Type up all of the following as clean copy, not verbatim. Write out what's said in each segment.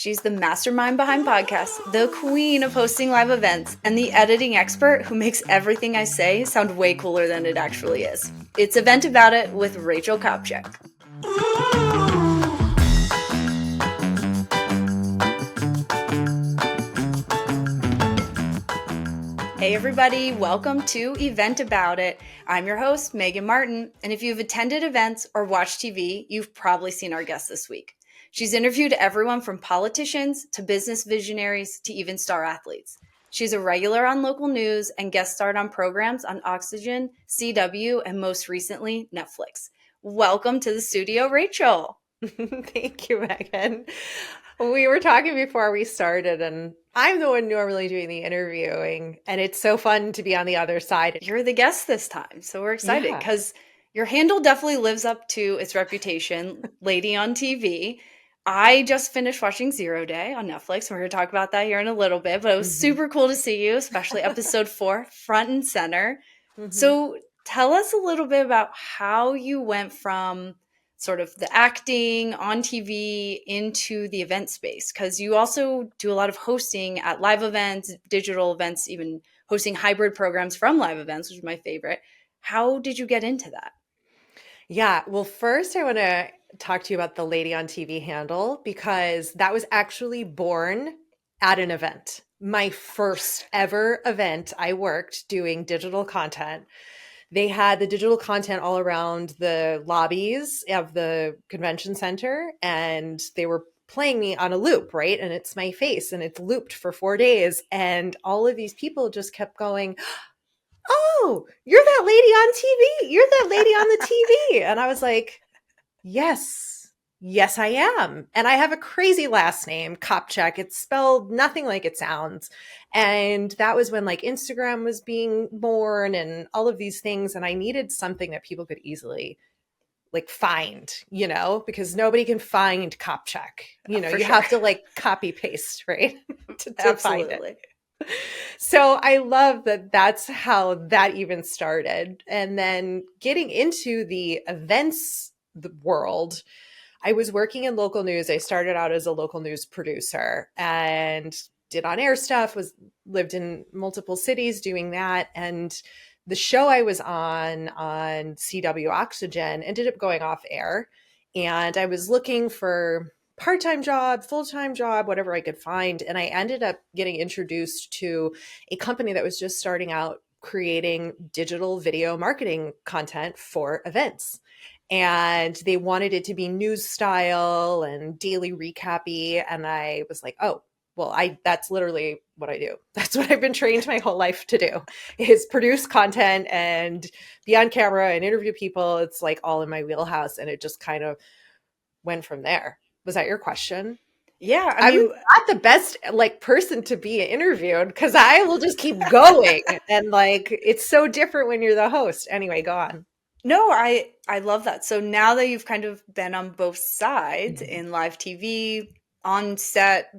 She's the mastermind behind podcasts, the queen of hosting live events, and the editing expert who makes everything I say sound way cooler than it actually is. It's Event About It with Rachel Kopczyk. Hey everybody, welcome to Event About It. I'm your host, Megan Martin, and if you've attended events or watched TV, you've probably seen our guest this week. She's interviewed everyone from politicians to business visionaries to even star athletes. She's a regular on local news and guest starred on programs on Oxygen, CW, and most recently, Netflix. Welcome to the studio, Rachel. Thank you, Megan. We were talking before we started, and I'm the one normally doing the interviewing, and it's so fun to be on the other side. You're the guest this time, so we're excited because your handle definitely lives up to its reputation, lady on TV. I just finished watching Zero Day on Netflix. We're going to talk about that here in a little bit, but it was super cool to see you, especially episode 4, front and center. So tell us a little bit about how you went from sort of the acting on TV into the event space, because you also do a lot of hosting at live events, digital events, even hosting hybrid programs from live events, which is my favorite. How did you get into that? Yeah, well, first I want to talk to you about the Lady on TV handle, because that was actually born at an event. My first ever event, I worked doing digital content. They had the digital content all around the lobbies of the convention center, and they were playing me on a loop, right? And it's my face, and it's looped for 4 days. And all of these people just kept going, "Oh, you're that lady on TV. You're that lady on the TV." And I was like, yes, I am. And I have a crazy last name, Kopczyk. It's spelled nothing like it sounds. And that was when like Instagram was being born and all of these things. And I needed something that people could easily like find, because nobody can find Kopczyk. You have to like copy paste, right? to find it. So I love that that's how that even started. And then getting into the events world, I was working in local news. I started out as a local news producer and did on-air stuff, lived in multiple cities doing that. And the show I was on CW Oxygen ended up going off air. And I was looking for part-time job, full-time job, whatever I could find. And I ended up getting introduced to a company that was just starting out creating digital video marketing content for events. And they wanted it to be news style and daily recappy. And I was like, oh, well, that's literally what I do. That's what I've been trained my whole life to do, is produce content and be on camera and interview people. It's like all in my wheelhouse. And it just kind of went from there. Was that your question? Yeah. I'm not the best like person to be interviewed, because I will just keep going. And like, it's so different when you're the host. Anyway, go on. No, I love that. So now that you've kind of been on both sides in live TV, on set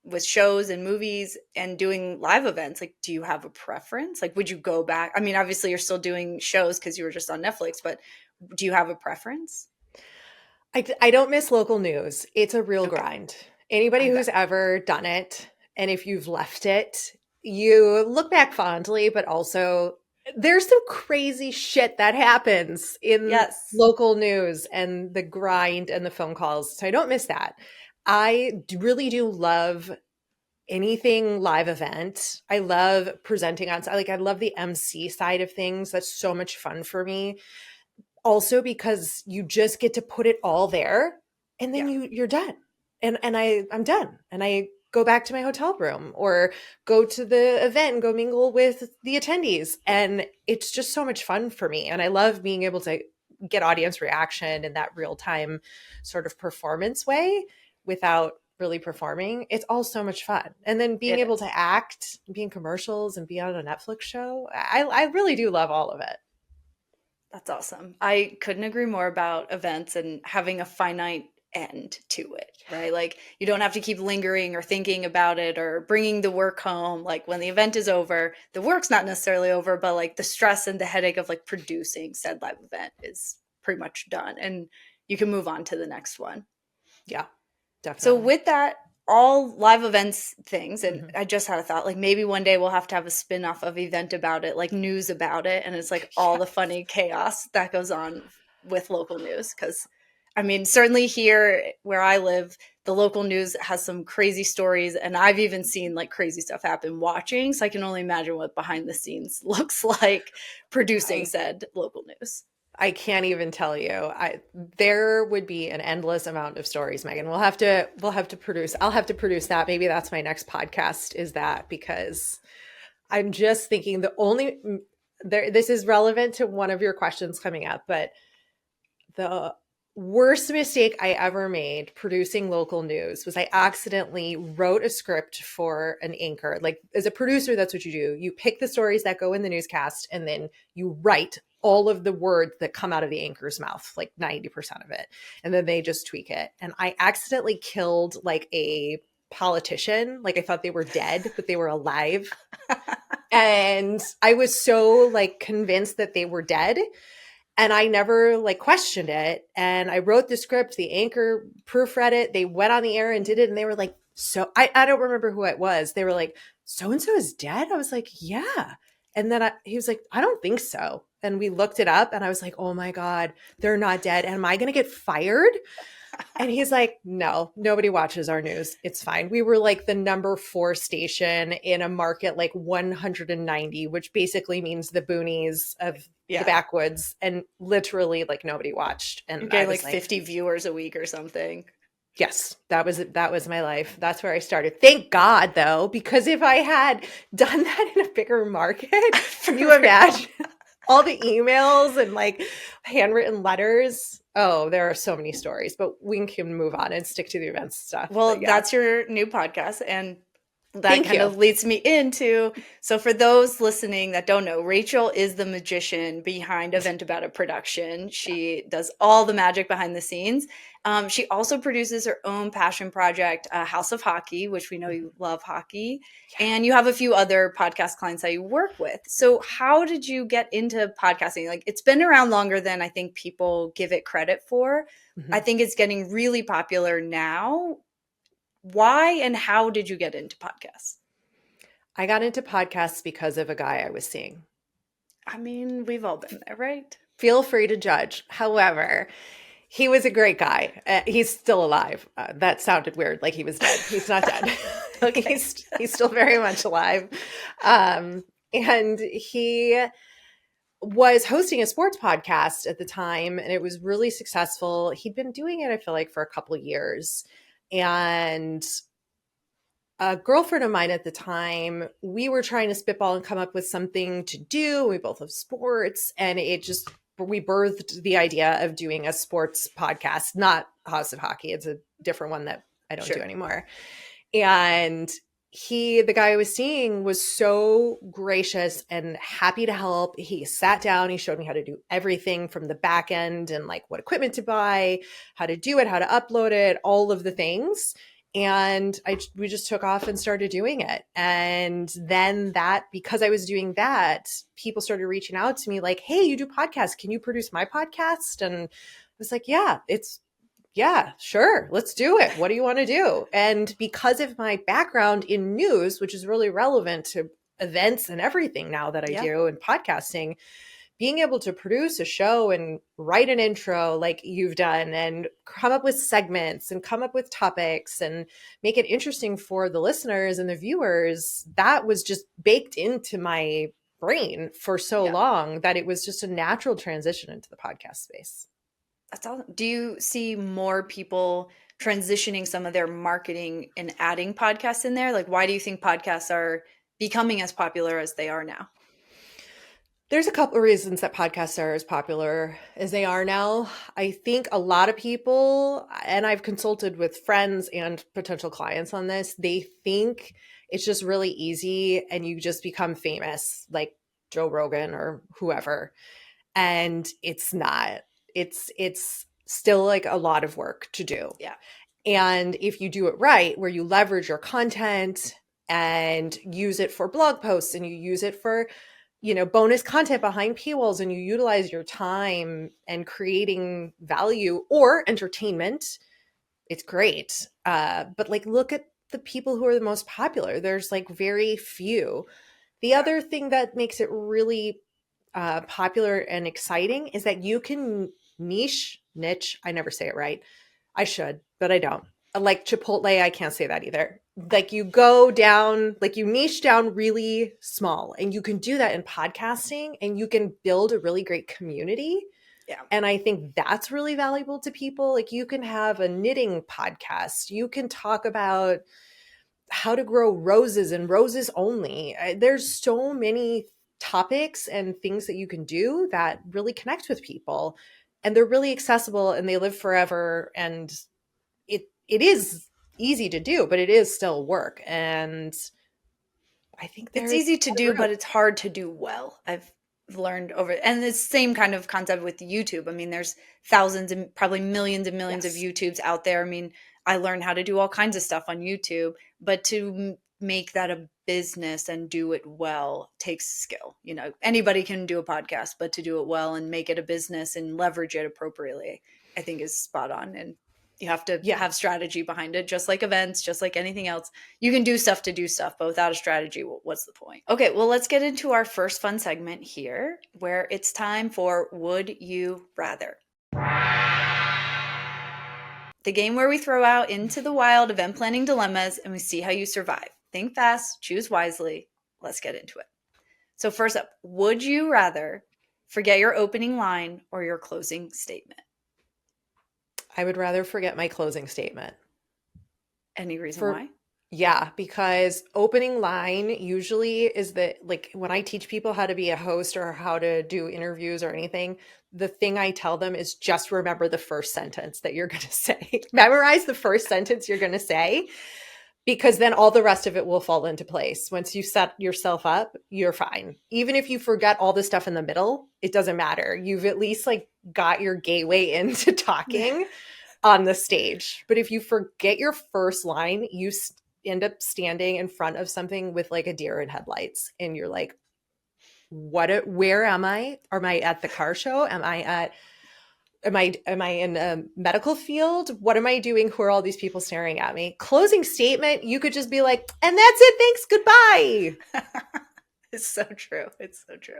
with shows and movies and doing live events, like, do you have a preference? Like, would you go back? I mean, obviously you're still doing shows because you were just on Netflix, but do you have a preference? I don't miss local news. It's a real grind. Anybody who's ever done it, and if you've left it, you look back fondly, but also there's some crazy shit that happens in local news and the grind and the phone calls. So I don't miss that. I really do love anything live event. I love presenting on, like, I love the MC side of things. That's so much fun for me. Also because you just get to put it all there, and then you're done. And I'm done. And I go back to my hotel room or go to the event and go mingle with the attendees. And it's just so much fun for me. And I love being able to get audience reaction in that real time sort of performance way without really performing. It's all so much fun. And then being able to act, be in commercials and be on a Netflix show. I really do love all of it. That's awesome. I couldn't agree more about events and having a finite end to it, right? Like, you don't have to keep lingering or thinking about it or bringing the work home. Like, when the event is over, the work's not necessarily over, but like the stress and the headache of like producing said live event is pretty much done, and you can move on to the next one. Yeah, definitely. So with that, all live events things. And Mm-hmm. I just had a thought, like maybe one day we'll have to have a spin-off of event about it, like news about it. And it's like all the Yes. funny chaos that goes on with local news. Cause I mean, certainly here where I live, the local news has some crazy stories. And I've even seen like crazy stuff happen watching. So I can only imagine what behind the scenes looks like producing I said local news. I can't even tell you. There would be an endless amount of stories, Megan. We'll have to produce. I'll have to produce that. Maybe that's my next podcast, is that, because I'm just thinking this is relevant to one of your questions coming up, but the worst mistake I ever made producing local news was I accidentally wrote a script for an anchor. Like, as a producer, that's what you do. You pick the stories that go in the newscast, and then you write all of the words that come out of the anchor's mouth, like 90% of it. And then they just tweak it. And I accidentally killed like a politician. Like, I thought they were dead, but they were alive. And I was so like convinced that they were dead. And I never like questioned it. And I wrote the script, the anchor proofread it. They went on the air and did it. And they were like, so I don't remember who it was. They were like, so-and-so is dead. I was like, yeah. And then he was like, I don't think so. And we looked it up and I was like, oh my God, they're not dead. Am I going to get fired? And he's like, no, nobody watches our news. It's fine. We were like the number 4 station in a market like 190, which basically means the boonies of the backwoods. And literally like nobody watched. And You're I getting was like 50 viewers a week or something. yes, that was my life. That's where I started. Thank God, though, because if I had done that in a bigger market, can you imagine all the emails and like handwritten letters? Oh, there are so many stories, but we can move on and stick to the events stuff. Well, Yeah. that's your new podcast. And that Thank kind you. of leads me into, so for those listening that don't know, Rachel is the magician behind Event About It production. She does all the magic behind the scenes. She also produces her own passion project, House of Hockey, which we know you love hockey. Yeah. And you have a few other podcast clients that you work with. So how did you get into podcasting? Like, it's been around longer than I think people give it credit for. Mm-hmm. I think it's getting really popular now. Why and how did you get into podcasts? I got into podcasts because of a guy I was seeing. I mean, we've all been there, right? Feel free to judge. However, he was a great guy. He's still alive. That sounded weird, like he was dead. He's not dead. Okay. He's still very much alive. And he was hosting a sports podcast at the time, and it was really successful. He'd been doing it, I feel like, for a couple of years. And a girlfriend of mine at the time, we were trying to spitball and come up with something to do. We both love sports, and we birthed the idea of doing a sports podcast, not House of Hockey. It's a different one that I don't do anymore. And the guy I was seeing was so gracious and happy to help. He sat down, he showed me how to do everything from the back end and like what equipment to buy, how to do it, how to upload it, all of the things. And we just took off and started doing it. And then because I was doing that, people started reaching out to me like, hey, you do podcasts. Can you produce my podcast? And I was like, yeah, sure. Let's do it. What do you want to do? And because of my background in news, which is really relevant to events and everything now that I do in podcasting, being able to produce a show and write an intro like you've done and come up with segments and come up with topics and make it interesting for the listeners and the viewers, that was just baked into my brain for so long that it was just a natural transition into the podcast space. That's awesome. Do you see more people transitioning some of their marketing and adding podcasts in there? Like, why do you think podcasts are becoming as popular as they are now? There's a couple of reasons that podcasts are as popular as they are now. I think a lot of people, and I've consulted with friends and potential clients on this, they think it's just really easy and you just become famous like Joe Rogan or whoever. And it's not. It's still like a lot of work to do. Yeah. And if you do it right, where you leverage your content and use it for blog posts and you use it for bonus content behind paywalls, and you utilize your time and creating value or entertainment, it's great. But like, look at the people who are the most popular. There's like very few. The other thing that makes it really popular and exciting is that you can niche. I never say it right. I should, but I don't. Like Chipotle, I can't say that either. Like you go down, like you niche down really small, and you can do that in podcasting, and you can build a really great community. Yeah. And I think that's really valuable to people. Like you can have a knitting podcast. You can talk about how to grow roses and roses only. There's so many topics and things that you can do that really connect with people, and they're really accessible and they live forever, and it is easy to do, but it is still work. And I think It's there's easy to do, but it's hard to do well. I've learned over, and it's the same kind of concept with YouTube. I mean, there's thousands and probably millions and millions of yes. YouTubes out there. I mean, I learned how to do all kinds of stuff on YouTube, but to make that a business and do it well takes skill. You know, anybody can do a podcast, but to do it well and make it a business and leverage it appropriately, I think is spot on. And you have to Yeah. have strategy behind it, just like events, just like anything else. You can do stuff to do stuff, but without a strategy, what's the point? Okay, well, let's get into our first fun segment here, where it's time for Would You Rather? The game where we throw out into the wild event planning dilemmas and we see how you survive. Think fast, choose wisely. Let's get into it. So first up, would you rather forget your opening line or your closing statement? I would rather forget my closing statement. Any reason why? Yeah, because opening line usually is that, like, when I teach people how to be a host or how to do interviews or anything, the thing I tell them is just remember the first sentence that you're going to say. Memorize the first sentence you're going to say, because then all the rest of it will fall into place. Once you set yourself up, you're fine. Even if you forget all the stuff in the middle, it doesn't matter. You've at least like got your gateway into talking on the stage. But if you forget your first line, you end up standing in front of something with like a deer in headlights, and you're like, where am I? Am I at the car show? Am I in a medical field? What am I doing? Who are all these people staring at me? Closing statement, you could just be like, and that's it, thanks, goodbye. It's so true. It's so true.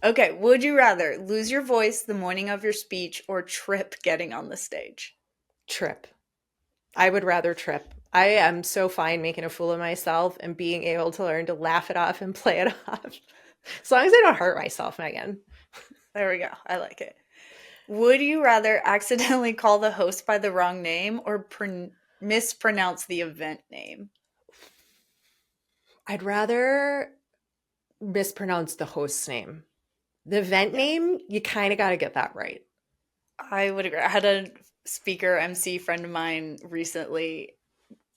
Okay, would you rather lose your voice the morning of your speech or trip getting on the stage? Trip. I would rather trip. I am so fine making a fool of myself and being able to learn to laugh it off and play it off. As long as I don't hurt myself, Megan. There we go. I like it. Would you rather accidentally call the host by the wrong name or mispronounce the event name? I'd rather mispronounce the host's name. The event name, you kind of got to get that right. I would agree. I had a speaker MC friend of mine recently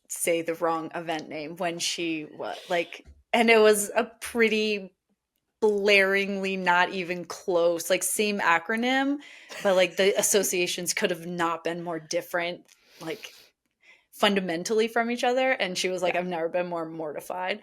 say the wrong event name when she was like, and it was a pretty blaringly not even close, like same acronym, but like the associations could have not been more different, like fundamentally from each other. And she was like, I've never been more mortified.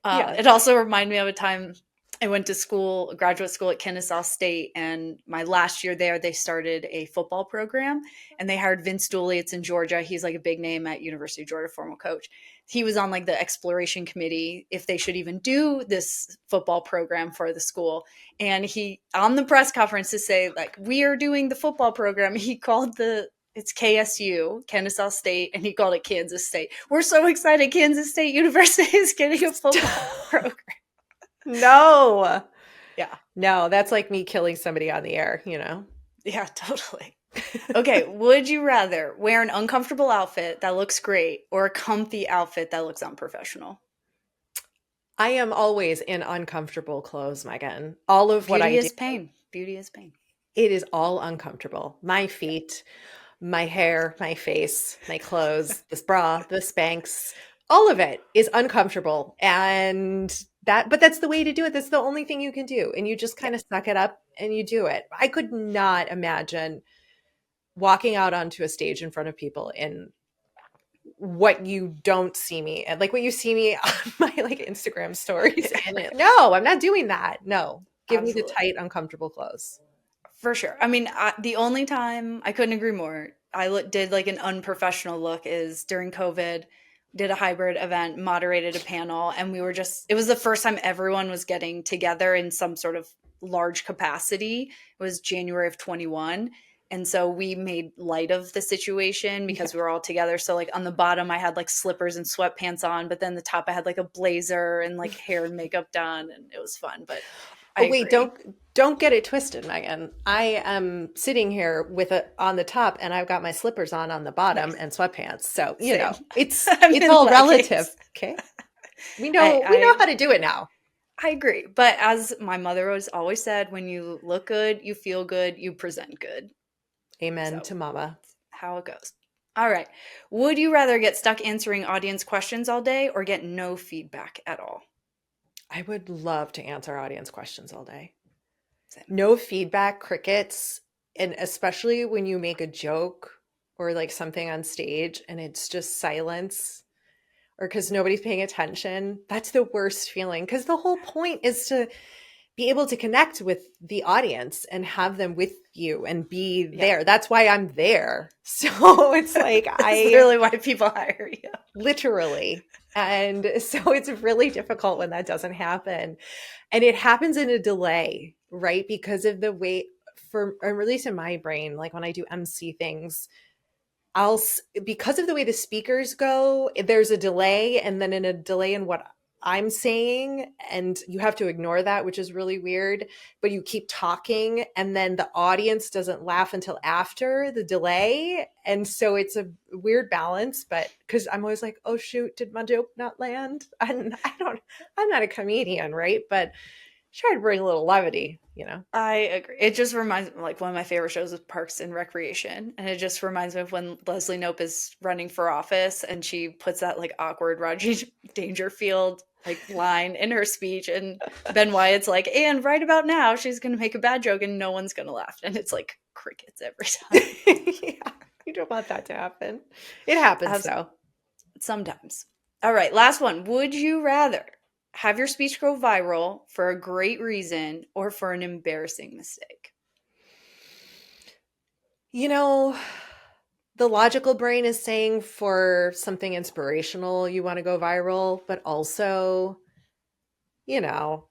It also reminded me of a time I went to school, graduate school at Kennesaw State, and my last year there, they started a football program, and they hired Vince Dooley. It's in Georgia. He's like a big name at University of Georgia, former coach. He was on like the exploration committee if they should even do this football program for the school. And he, on the press conference to say like, we are doing the football program, he called it's KSU, Kennesaw State, and he called it Kansas State. We're so excited. Kansas State University is getting a football program. No. Yeah. No, that's like me killing somebody on the air, you know? Yeah, totally. Okay, would you rather wear an uncomfortable outfit that looks great or a comfy outfit that looks unprofessional? I am always in uncomfortable clothes, Megan. All of what I do. Beauty is pain. Beauty is pain. It is all uncomfortable. My feet, my hair, my face, my clothes, this bra, the Spanx, all of it is uncomfortable. But that's the way to do it. That's the only thing you can do. And you just kind of suck it up and you do it. I could not imagine walking out onto a stage in front of people in what you don't see me and like what you see me on my like Instagram stories. No, I'm not doing that. No, give me the tight, uncomfortable clothes. For sure. I mean, the only time I couldn't agree more, I did like an unprofessional look is during COVID. did a hybrid event, moderated a panel, and it was the first time everyone was getting together in some sort of large capacity. It was January of 21. And so we made light of the situation because we were all together. So like on the bottom, I had like slippers and sweatpants on, but then the top, I had like a blazer and like hair and makeup done, and it was fun. But I Oh wait, agree. don't get it twisted, Megan. I am sitting here with it on the top, and I've got my slippers on the bottom Nice. and sweatpants. So Same. I'm it's in all relative. leggings. Okay, I, we know I how to do it now. I agree. But as my mother was always said, when you look good, you feel good, you present good. Amen So to mama. that's how it goes. All right. Would you rather get stuck answering audience questions all day or get no feedback at all? I would love to answer audience questions all day. Same. No feedback, crickets, and especially when you make a joke or like something on stage and it's just silence or because nobody's paying attention. That's the worst feeling because the whole point is to be able to connect with the audience and have them with you and be Yeah. there. That's why I'm there. So it's like That's literally why people hire you. literally. And so it's really difficult when that doesn't happen. And it happens in a delay, right? Because of the way for or at least in my brain, like when I do MC things, because of the way the speakers go, there's a delay and then in a delay in what I'm saying, and you have to ignore that, which is really weird, but you keep talking and then the audience doesn't laugh until after the delay. And so it's a weird balance, but because I'm always like, oh shoot, did my joke not land? And I'm not a comedian, right? But try to bring a little levity, you know? I agree. It just reminds me, like, one of my favorite shows is Parks and Recreation. And it just reminds me of when Leslie Knope is running for office and she puts that, like, awkward Rodney Dangerfield, like, line in her speech. And Ben Wyatt's like, and right about now, she's going to make a bad joke and no one's going to laugh. And it's like crickets every time. Yeah, you don't want that to happen. It happens though. Sometimes. All right, last one. Would you rather have your speech go viral for a great reason or for an embarrassing mistake? You know, the logical brain is saying for something inspirational, you want to go viral, but also, you know,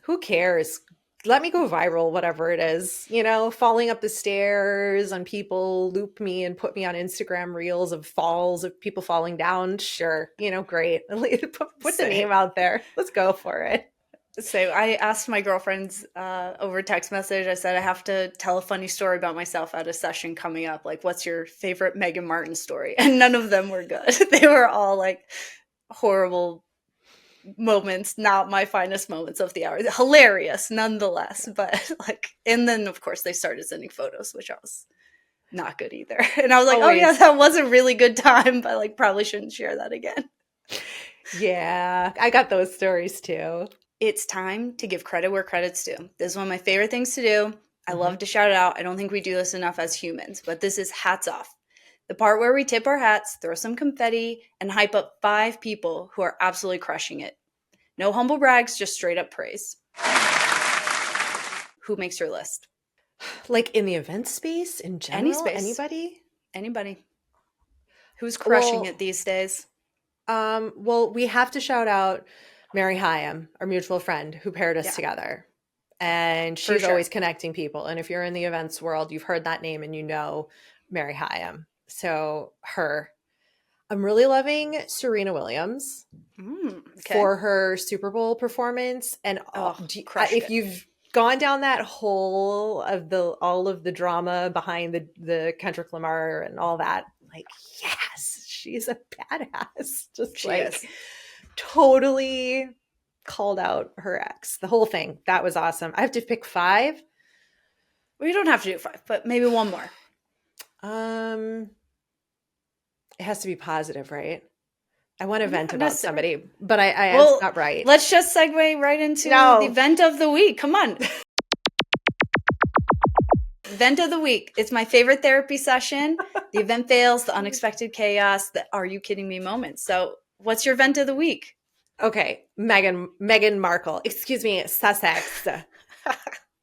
who cares? Let me go viral, whatever it is. Falling up the stairs and people loop me and put me on Instagram reels of falls of people falling down. Sure. Great. Put the Same. name out there. Let's go for it. So I asked my girlfriends over text message, I said, I have to tell a funny story about myself at a session coming up. Like, what's your favorite Megan Martin story? And none of them were good. They were all like horrible moments, not my finest moments of the hour. Hilarious nonetheless. But like, and then of course they started sending photos, which I was not good either. And I was like, oh yeah, Always. that was a really good time, but like probably shouldn't share that again. Yeah, I got those stories too. It's time to give credit where credit's due. This is one of my favorite things to do. I Mhm. love to shout it out. I don't think we do this enough as humans, but this is hats off. The part where we tip our hats, throw some confetti, and hype up 5 people who are absolutely crushing it. No humble brags, just straight up praise. Who makes your list? Like in the event space in Any general, space. anybody? Anybody. Who's crushing it Well, these days? we have to shout out Mary Hyam, our mutual friend who paired us Yeah, together. And for she's sure. always connecting people. And if you're in the events world, you've heard that name and you know Mary Hyam. So her. I'm really loving Serena Williams Okay. for her Super Bowl performance. And Oh, crushed if it. you've gone down that hole of all of the drama behind the Kendrick Lamar and all that, like, yes, she's a badass. Just She like is. totally called out her ex. The whole thing. That was awesome. I have to pick 5. We don't have to do 5, but maybe one more. Um, it has to be positive, right? I want to vent Not about necessarily. somebody, but it's Well, not right. let's just segue right into the No. event of the week. Come on. Event of the week. It's my favorite therapy session. The event fails, the unexpected chaos, the are you kidding me moments. So, what's your event of the week? Okay, Meghan Markle. Excuse me, Sussex.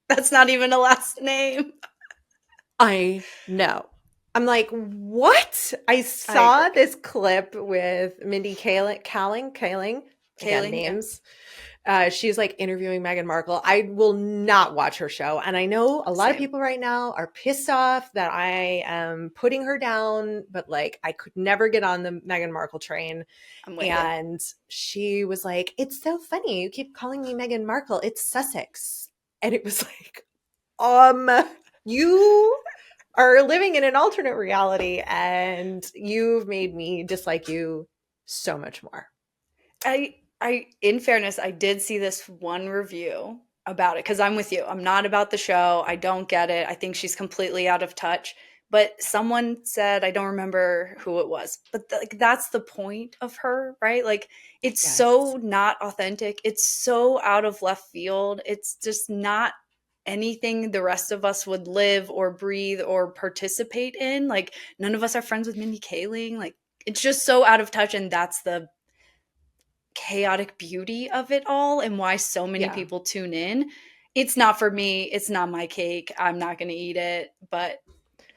That's not even a last name. I know. I'm like, what? I I saw agree. this clip with Mindy Kaling, again, Kaling, yeah, names. She's like interviewing Meghan Markle. I will not watch her show. And I know a lot of same. people right now are pissed off that I am putting her down, but like I could never get on the Meghan Markle train. I'm with you. And she was like, it's so funny. You keep calling me Meghan Markle. It's Sussex. And it was like, um, you are living in an alternate reality and you've made me dislike you so much more. In fairness, I did see this one review about it because I'm with you. I'm not about the show. I don't get it. I think she's completely out of touch. But someone said, I don't remember who it was, but like that's the point of her, right? Like it's Yes. so not authentic. It's so out of left field. It's just not anything the rest of us would live or breathe or participate in. Like none of us are friends with Mindy Kaling. Like it's just so out of touch, and that's the chaotic beauty of it all and why so many Yeah. people tune in. It's not for me. It's not my cake. I'm not going to eat it, but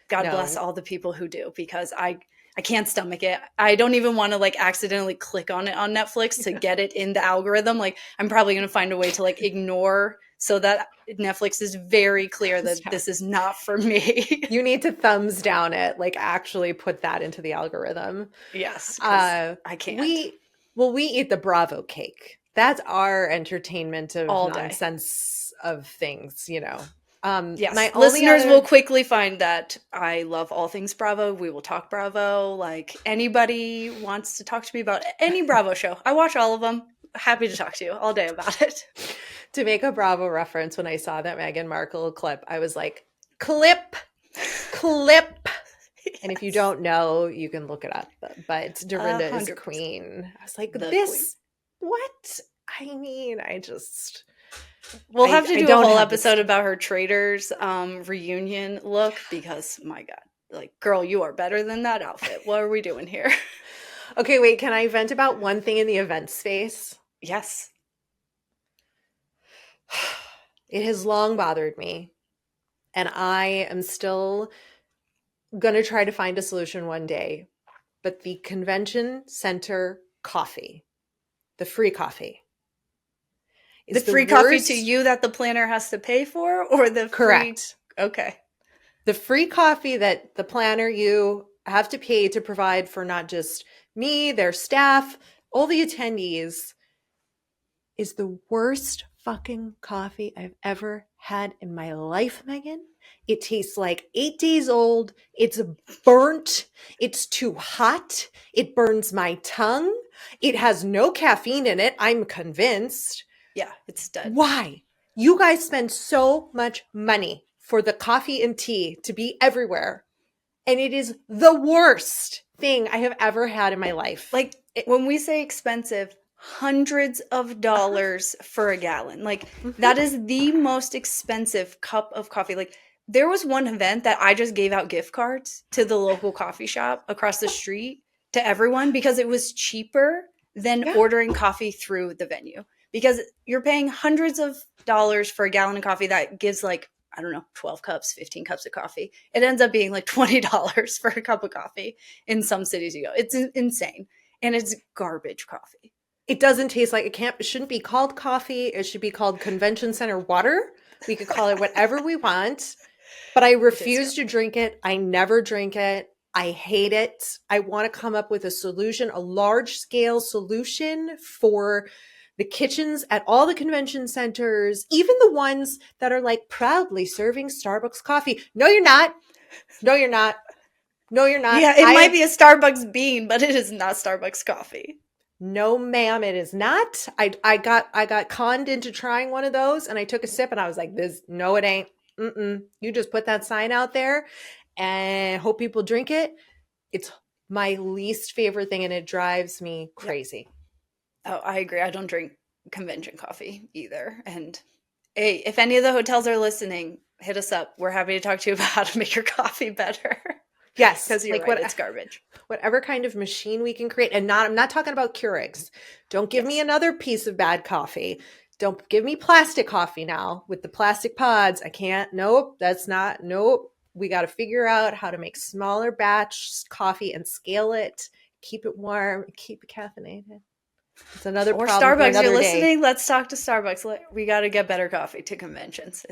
God bless No. all the people who do because I can't stomach it. I don't even want to like accidentally click on it on Netflix to get it in the algorithm. Like I'm probably going to find a way to like ignore so that Netflix is very clear that Yeah. this is not for me. You need to thumbs down it, like actually put that into the algorithm. Yes, cuz Uh I can't we we eat the Bravo cake. That's our entertainment of all day. nonsense of things, you know. Yes, My only listeners will other quickly find that I love all things Bravo. We will talk Bravo. Like anybody wants to talk to me about any Bravo show, I watch all of them. Happy to talk to you all day about it. to make a Bravo reference when I saw that Meghan Markle clip, I was like, clip, clip. And if you Yes, don't know, you can look it up. But Dorinda is 100%. queen. I was like, The queen. this, what? I mean, We'll have to I do a don't whole have this. episode about her Traders reunion look because my God, like girl, you are better than that outfit. What are we doing here? Okay, wait, can I vent about one thing in the event space? Yes. It has long bothered me, and I am still going to try to find a solution one day. But the convention center coffee, the free coffee, The is the free coffee to worst. you that the planner has to pay for or the free Correct. okay. The free coffee that the planner you have to pay to provide for not just me, their staff, all the attendees is the worst fucking coffee I've ever had in my life, Megan. It tastes like 8 days old. It's burnt. It's too hot. It burns my tongue. It has no caffeine in it. I'm convinced. Yeah, it's dead. Why? You guys spend so much money for the coffee and tea to be everywhere. And it is the worst thing I have ever had in my life. Like when we say expensive, hundreds of Uh-huh. dollars for a gallon. Like that Mhm. is the most expensive cup of coffee. Like there was one event that I just gave out gift cards to the local coffee shop across the street to everyone because it was cheaper than Yeah. ordering coffee through the venue. Because you're paying hundreds of dollars for a gallon of coffee that gives like I don't know, 12 cups, 15 cups of coffee. It ends up being like $20 for a cup of coffee in some cities you go. It's insane. And it's garbage coffee. It doesn't taste like it shouldn't be called coffee. It should be called convention center water. We could call it whatever we want, but I It is refuse to garbage. drink it. I never drink it. I hate it. I want to come up with a solution, a large scale solution for the kitchens at all the convention centers, even the ones that are like proudly serving Starbucks coffee. No, you're not. No, you're not. No, you're not. Yeah, it might be a Starbucks bean, but it is not Starbucks coffee. No, ma'am, it is not. I got conned into trying one of those, and I took a sip, and I was like, "This, no, it ain't. Mm-mm. You just put that sign out there, and hope people drink it." It's my least favorite thing, and it drives me Yeah. crazy. Oh, I agree. I don't drink convention coffee either. And hey, if any of the hotels are listening, hit us up. We're happy to talk to you about how to make your coffee better. Yes, Because you're like right, it's garbage. whatever kind of machine we can create, and not I'm not talking about Keurigs. Don't give me Yes. another piece of bad coffee. Don't give me plastic coffee now with the plastic pods. I can't. Nope, that's not. Nope. We got to figure out how to make smaller batch coffee and scale it, keep it warm, keep it caffeinated. It's another Or problem for Starbucks, you're another day. listening? Let's talk to Starbucks. We got to get better coffee to conventions.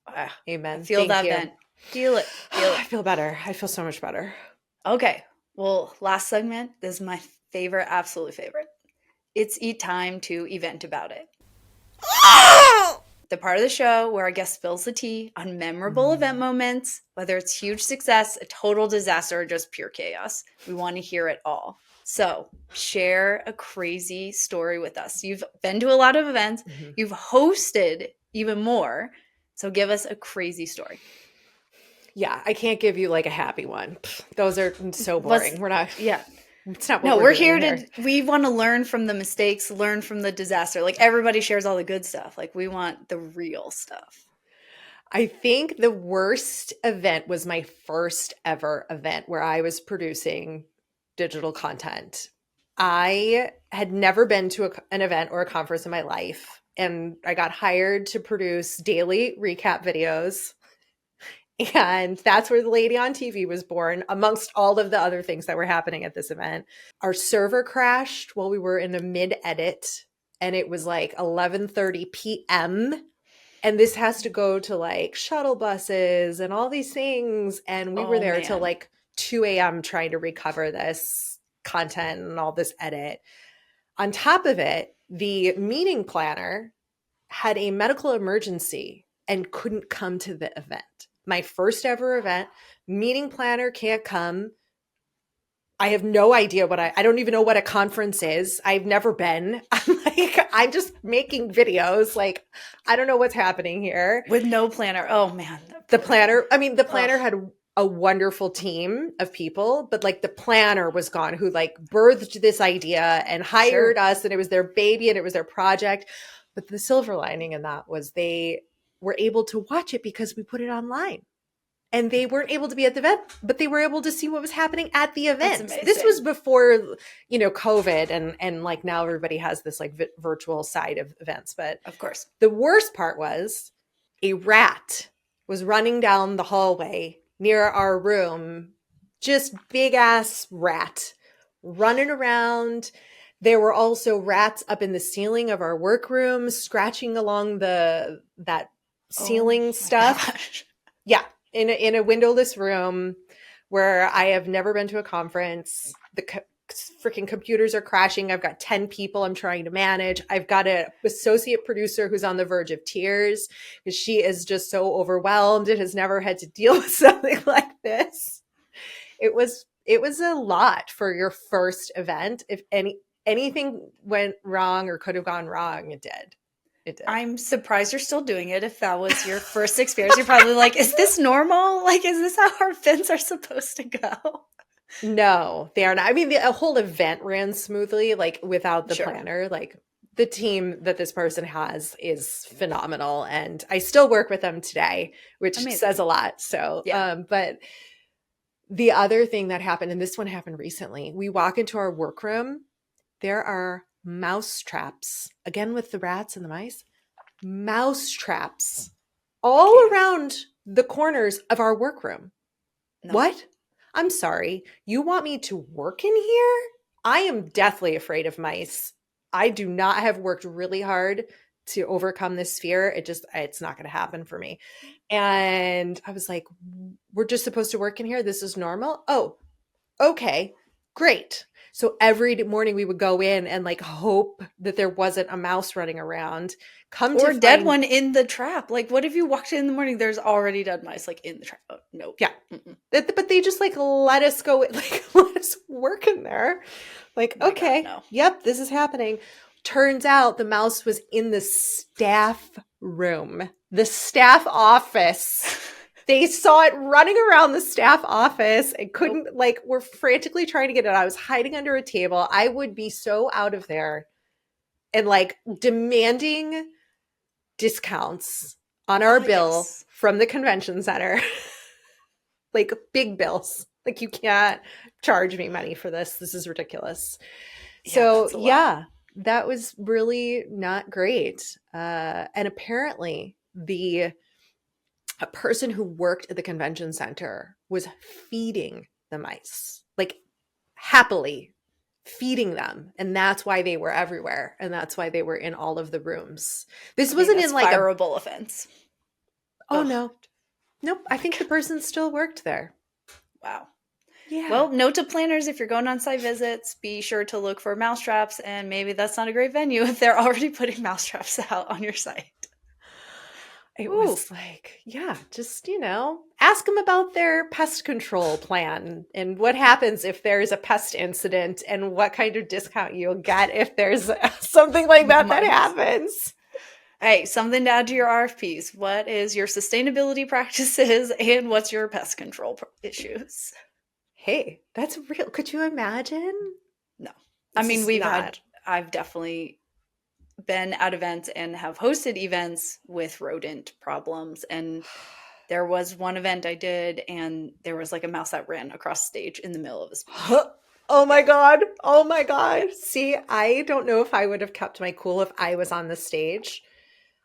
I Amen. feel Thank that you. vent. Feel it. Feel it. I feel better. I feel so much better. Okay. Well, last segment. This is my favorite, absolutely favorite. It's time to event about it. The part of the show where our guest spills the tea on memorable event moments, whether it's huge success, a total disaster, or just pure chaos. We want to hear it all. So share a crazy story with us. You've been to a lot of events. You've hosted even more. So give us a crazy story. Yeah, I can't give you like a happy one. Those are so boring. We're not. Yeah. It's not what we're here to. We want to learn from the mistakes, learn from the disaster. Like everybody shares all the good stuff. Like we want the real stuff. I think the worst event was my first ever event where I was producing digital content. I had never been to an event or a conference in my life, and I got hired to produce daily recap videos. And that's where the lady on TV was born, amongst all of the other things that were happening at this event. Our server crashed while we were in a mid-edit, and it was like 11:30 p.m. And this has to go to like shuttle buses and all these things. And we were there till like 2 a.m. trying to recover this content and all this edit. On top of it, the meeting planner had a medical emergency and couldn't come to the event. My first ever event, meeting planner can't come. I have no idea what I don't even know what a conference is. I've never been. I'm just making videos. Like, I don't know what's happening here. With no planner. Oh man. The planner had a wonderful team of people, but like the planner was gone, who like birthed this idea and hired us, and it was their baby and it was their project. But the silver lining in that was they were able to watch it because we put it online. And they weren't able to be at the event, but they were able to see what was happening at the event. This was before, COVID, and like now everybody has this like virtual side of events. But of course, the worst part was a rat was running down the hallway near our room, just big ass rat running around. There were also rats up in the ceiling of our workroom, scratching along that ceiling stuff. Gosh. Yeah. In a windowless room where I have never been to a conference. The freaking computers are crashing. I've got 10 people I'm trying to manage. I've got an associate producer who's on the verge of tears because she is just so overwhelmed and has never had to deal with something like this. It was a lot for your first event. If anything went wrong or could have gone wrong, it did. I'm surprised you're still doing it. If that was your first experience, you're probably like, is this normal? Like, is this how our events are supposed to go? No, they are not. I mean, the whole event ran smoothly, like without the planner. Like the team that this person has is phenomenal. And I still work with them today, which says a lot. So, but the other thing that happened, and this one happened recently, we walk into our workroom. There are mouse traps, again with the rats and the mice, mouse traps all around the corners of our workroom. No. What? I'm sorry. You want me to work in here? I am deathly afraid of mice. I do not have worked really hard to overcome this fear. It's not going to happen for me. And I was like, we're just supposed to work in here? This is normal? Oh, okay, great. So every morning we would go in and like hope that there wasn't a mouse running around. Or a dead one in the trap. Like, what if you walked in the morning, there's already dead mice like in the trap? Oh, no. Yeah. But they just like let us go, like let us work in there. Like, okay, God, no. Yep, this is happening. Turns out the mouse was in the staff room, the staff office. They saw it running around the staff office and couldn't, we're frantically trying to get it out. I was hiding under a table. I would be so out of there and demanding discounts on our bill from the convention center. Big bills. You can't charge me money for this. This is ridiculous. So that was really not great. And apparently the a person who worked at the convention center was feeding the mice, like happily feeding them. And that's why they were everywhere. And that's why they were in all of the rooms. This wasn't that's in like fireable offense. Oh, Ugh. no. Nope. I think the person still worked there. Wow. Yeah. Well, note to planners, if you're going on site visits, be sure to look for mousetraps, and maybe that's not a great venue if they're already putting mousetraps out on your site. It was like, yeah, just, ask them about their pest control plan and what happens if there's a pest incident and what kind of discount you'll get if there's something like that happens. Hey, something to add to your RFPs. What is your sustainability practices and what's your pest control issues? Hey, that's real. Could you imagine? No. I mean, I've definitely been at events and have hosted events with rodent problems. And there was one event I did, and there was like a mouse that ran across stage in the middle of a speech. Oh my God. Oh my God. See, I don't know if I would have kept my cool if I was on the stage.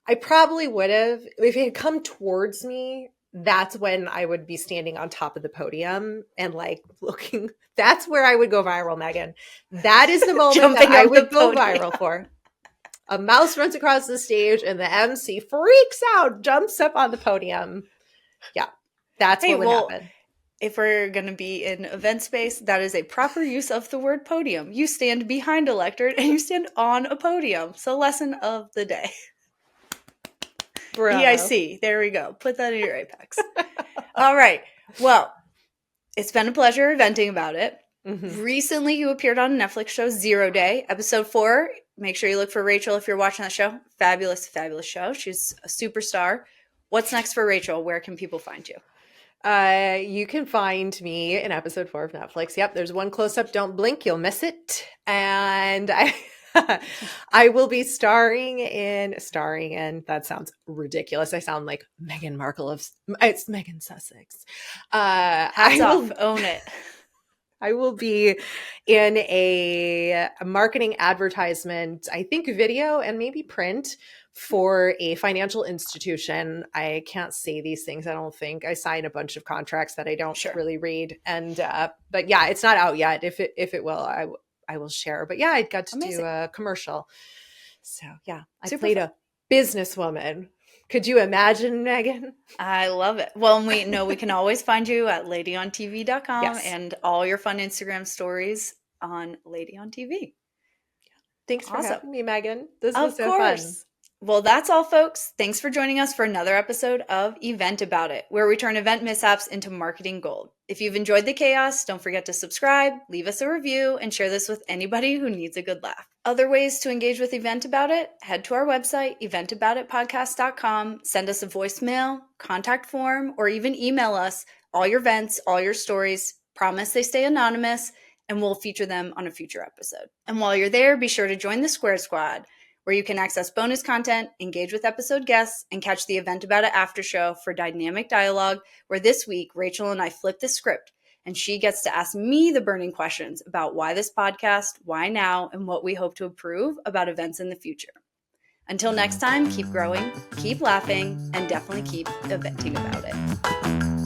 I probably would have. If it had come towards me, that's when I would be standing on top of the podium and like looking. That's where I would go viral, Megan. That is the moment that I would go viral for. A mouse runs across the stage and the MC freaks out, jumps up on the podium. Yeah, that's what would happen. If we're going to be in event space, that is a proper use of the word podium. You stand behind a lectern and you stand on a podium. So lesson of the day. Bravo. EIC. There we go. Put that in your apex. All right. Well, it's been a pleasure eventing about it. Mm-hmm. Recently, you appeared on a Netflix show, 0 Day, episode 4. Make sure you look for Rachel if you're watching that show. Fabulous, fabulous show. She's a superstar. What's next for Rachel? Where can people find you? You can find me in episode 4 of Netflix. Yep, there's one close-up. Don't blink, you'll miss it. And I will be starring in, that sounds ridiculous. I sound like Meghan Markle it's Meghan Sussex. Hats off, own it. I will be in a marketing advertisement, I think video and maybe print for a financial institution. I can't say these things, I don't think. I sign a bunch of contracts that I don't really read. And but yeah, it's not out yet. If it will, I will share. But yeah, I got to do a commercial. So yeah, I played a businesswoman. Could you imagine, Megan? I love it. Well, we can always find you at ladyontv.com and all your fun Instagram stories on Lady on TV. Thanks for having me, Megan. This was so fun. Well, that's all, folks. Thanks for joining us for another episode of Event About It, where we turn event mishaps into marketing gold. If you've enjoyed the chaos, don't forget to subscribe, leave us a review, and share this with anybody who needs a good laugh. Other ways to engage with Event About It, head to our website, eventaboutitpodcast.com, send us a voicemail, contact form, or even email us all your events, all your stories. Promise they stay anonymous, and we'll feature them on a future episode. And while you're there, be sure to join the Square Squad, where you can access bonus content, engage with episode guests, and catch the Event About It after show for dynamic dialogue, where this week, Rachel and I flip the script, and she gets to ask me the burning questions about why this podcast, why now, and what we hope to improve about events in the future. Until next time, keep growing, keep laughing, and definitely keep eventing about it.